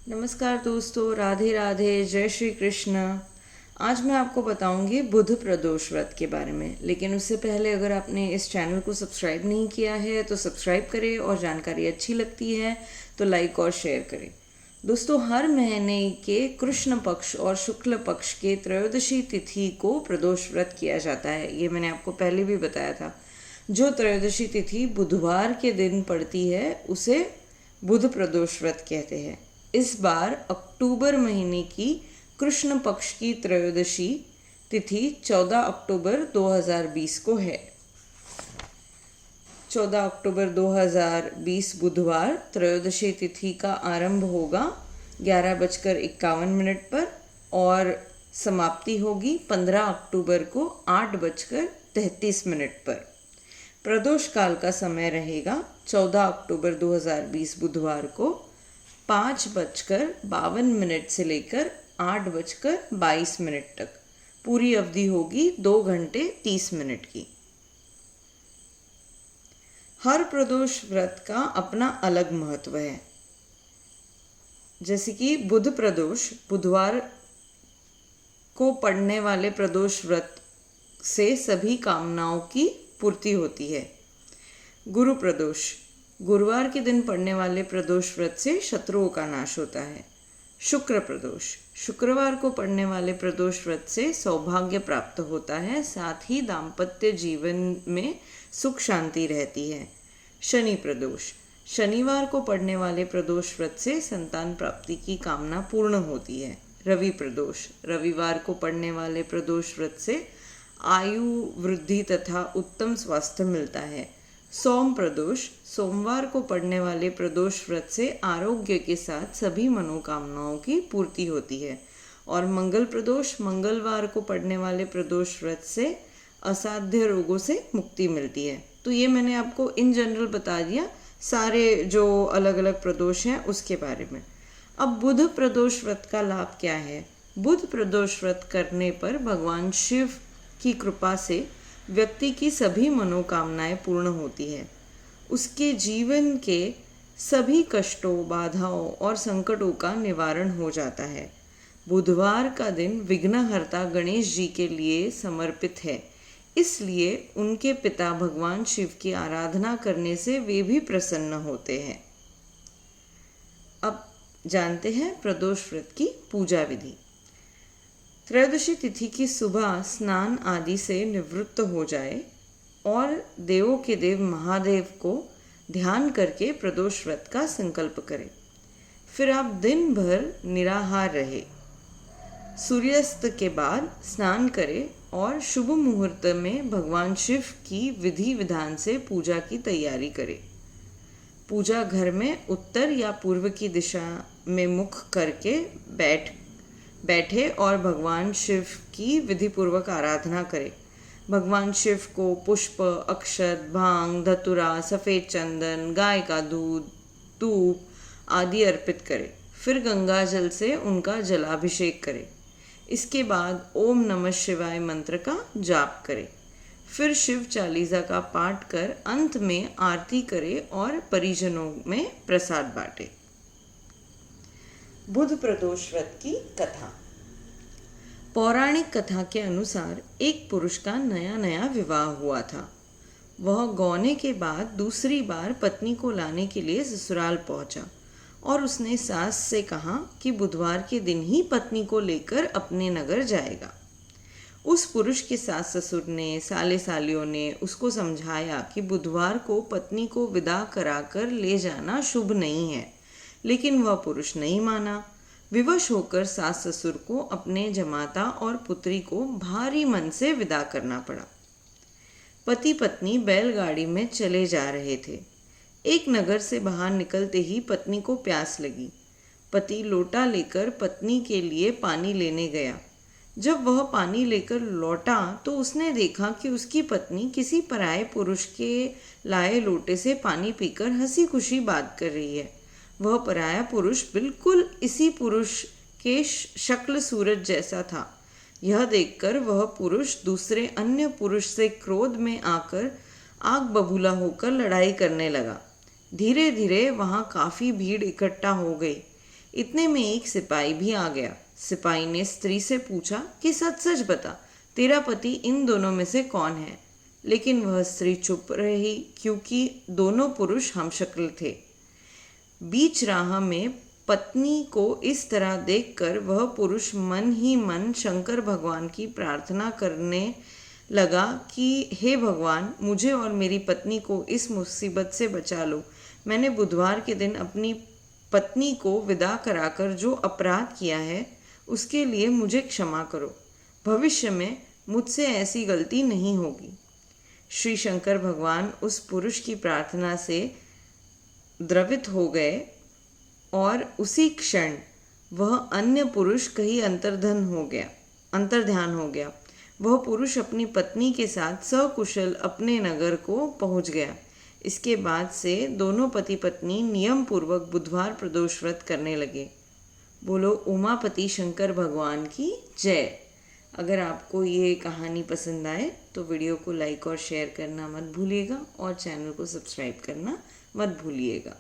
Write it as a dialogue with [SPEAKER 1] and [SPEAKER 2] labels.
[SPEAKER 1] नमस्कार दोस्तों, राधे राधे, जय श्री कृष्ण। आज मैं आपको बताऊंगी बुध प्रदोष व्रत के बारे में। लेकिन उससे पहले अगर आपने इस चैनल को सब्सक्राइब नहीं किया है तो सब्सक्राइब करें, और जानकारी अच्छी लगती है तो लाइक और शेयर करें। दोस्तों, हर महीने के कृष्ण पक्ष और शुक्ल पक्ष के त्रयोदशी तिथि को प्रदोष व्रत किया जाता है। ये मैंने आपको पहले भी बताया था। जो त्रयोदशी तिथि बुधवार के दिन पड़ती है उसे बुध प्रदोष व्रत कहते हैं। इस बार अक्टूबर महीने की कृष्ण पक्ष की त्रयोदशी तिथि 14 अक्टूबर 2020 को है। 14 अक्टूबर 2020 बुधवार त्रयोदशी तिथि का आरंभ होगा 11:51 पर और समाप्ति होगी 15 अक्टूबर को 8:33 पर। प्रदोष काल का समय रहेगा 14 अक्टूबर 2020 बुधवार को 5:52 से लेकर 8:22 तक। पूरी अवधि होगी 2 घंटे 30 मिनट की। हर प्रदोष व्रत का अपना अलग महत्व है। जैसे कि बुध प्रदोष, बुधवार को पड़ने वाले प्रदोष व्रत से सभी कामनाओं की पूर्ति होती है। गुरु प्रदोष, गुरुवार के दिन पड़ने वाले प्रदोष व्रत से शत्रुओं का नाश होता है। शुक्र प्रदोष, शुक्रवार को पड़ने वाले प्रदोष व्रत से सौभाग्य प्राप्त होता है, साथ ही दाम्पत्य जीवन में सुख शांति रहती है। शनि प्रदोष, शनिवार को पड़ने वाले प्रदोष व्रत से संतान प्राप्ति की कामना पूर्ण होती है। रवि प्रदोष, रविवार को पड़ने वाले प्रदोष व्रत से आयु वृद्धि तथा उत्तम स्वास्थ्य मिलता है। सोम प्रदोष, सोमवार को पड़ने वाले प्रदोष व्रत से आरोग्य के साथ सभी मनोकामनाओं की पूर्ति होती है। और मंगल प्रदोष, मंगलवार को पड़ने वाले प्रदोष व्रत से असाध्य रोगों से मुक्ति मिलती है। तो ये मैंने आपको इन जनरल बता दिया सारे जो अलग अलग प्रदोष हैं उसके बारे में। अब बुध प्रदोष व्रत का लाभ क्या है? बुध प्रदोष व्रत करने पर भगवान शिव की कृपा से व्यक्ति की सभी मनोकामनाएं पूर्ण होती है। उसके जीवन के सभी कष्टों, बाधाओं और संकटों का निवारण हो जाता है। बुधवार का दिन विघ्नहर्ता गणेश जी के लिए समर्पित है, इसलिए उनके पिता भगवान शिव की आराधना करने से वे भी प्रसन्न होते हैं। अब जानते हैं प्रदोष व्रत की पूजा विधि। त्रयोदशी तिथि की सुबह स्नान आदि से निवृत्त हो जाए और देवों के देव महादेव को ध्यान करके प्रदोष व्रत का संकल्प करें। फिर आप दिन भर निराहार रहे। सूर्यास्त के बाद स्नान करें और शुभ मुहूर्त में भगवान शिव की विधि विधान से पूजा की तैयारी करें। पूजा घर में उत्तर या पूर्व की दिशा में मुख करके बैठे और भगवान शिव की विधि पूर्वक आराधना करें। भगवान शिव को पुष्प, अक्षत, भांग, धतूरा, सफ़ेद चंदन, गाय का दूध, धूप आदि अर्पित करें। फिर गंगा जल से उनका जलाभिषेक करें। इसके बाद ओम नमः शिवाय मंत्र का जाप करें। फिर शिव चालीसा का पाठ कर अंत में आरती करें और परिजनों में प्रसाद बांटें। बुध प्रदोष व्रत की कथा। पौराणिक कथा के अनुसार एक पुरुष का नया विवाह हुआ था। वह गौने के बाद दूसरी बार पत्नी को लाने के लिए ससुराल पहुंचा और उसने सास से कहा कि बुधवार के दिन ही पत्नी को लेकर अपने नगर जाएगा। उस पुरुष के सास ससुर ने, साले सालियों ने उसको समझाया कि बुधवार को पत्नी को विदा कराकर ले जाना शुभ नहीं है, लेकिन वह पुरुष नहीं माना। विवश होकर सास ससुर को अपने जमाता और पुत्री को भारी मन से विदा करना पड़ा। पति पत्नी बैलगाड़ी में चले जा रहे थे। एक नगर से बाहर निकलते ही पत्नी को प्यास लगी। पति लोटा लेकर पत्नी के लिए पानी लेने गया। जब वह पानी लेकर लौटा तो उसने देखा कि उसकी पत्नी किसी पराये पुरुष के लाए लोटे से पानी पीकर हंसी खुशी बात कर रही है। वह पराया पुरुष बिल्कुल इसी पुरुष के शक्ल सूरत जैसा था। यह देखकर वह पुरुष दूसरे अन्य पुरुष से क्रोध में आकर आग बबूला होकर लड़ाई करने लगा। धीरे धीरे वहाँ काफ़ी भीड़ इकट्ठा हो गई। इतने में एक सिपाही भी आ गया। सिपाही ने स्त्री से पूछा कि सच सच बता, तेरा पति इन दोनों में से कौन है? लेकिन वह स्त्री चुप रही, क्योंकि दोनों पुरुष हमशक्ल थे। बीच राह में पत्नी को इस तरह देखकर वह पुरुष मन ही मन शंकर भगवान की प्रार्थना करने लगा कि हे भगवान, मुझे और मेरी पत्नी को इस मुसीबत से बचा लो। मैंने बुधवार के दिन अपनी पत्नी को विदा कराकर जो अपराध किया है उसके लिए मुझे क्षमा करो। भविष्य में मुझसे ऐसी गलती नहीं होगी। श्री शंकर भगवान उस पुरुष की प्रार्थना से द्रवित हो गए और उसी क्षण वह अन्य पुरुष कहीं अंतर्ध्यान हो गया। वह पुरुष अपनी पत्नी के साथ सकुशल अपने नगर को पहुंच गया। इसके बाद से दोनों पति पत्नी नियम पूर्वक बुधवार प्रदोष व्रत करने लगे। बोलो उमापति शंकर भगवान की जय। अगर आपको ये कहानी पसंद आए तो वीडियो को लाइक और शेयर करना मत भूलिएगा और चैनल को सब्सक्राइब करना मत भूलिएगा।